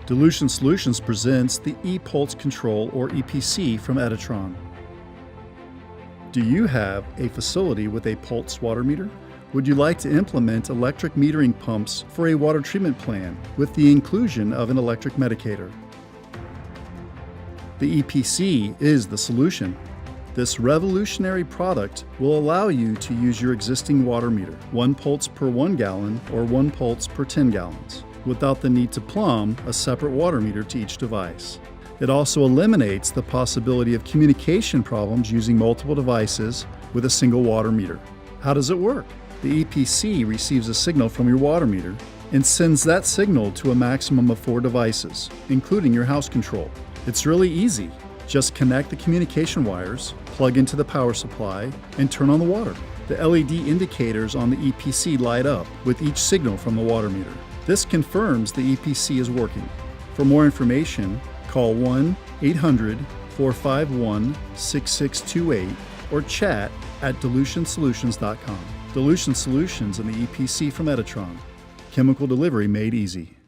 Dilution Solutions presents the ePulse Control or EPC from Etatron. Do you have a facility with a pulse water meter? Would you like to implement electric metering pumps for a water treatment plan with the inclusion of an electric medicator? The EPC is the solution. This revolutionary product will allow you to use your existing water meter, 1 pulse per 1 gallon or 1 pulse per 10 gallons, without the need to plumb a separate water meter to each device. It also eliminates the possibility of communication problems using multiple devices with a single water meter. How does it work? The EPC receives a signal from your water meter and sends that signal to a maximum of 4 devices, including your house control. It's really easy. Just connect the communication wires, plug into the power supply, and turn on the water. The LED indicators on the EPC light up with each signal from the water meter. This confirms the EPC is working. For more information, call 1-800-451-6628 or chat at dilutionsolutions.com. Dilution Solutions and the EPC from Etatron. Chemical delivery made easy.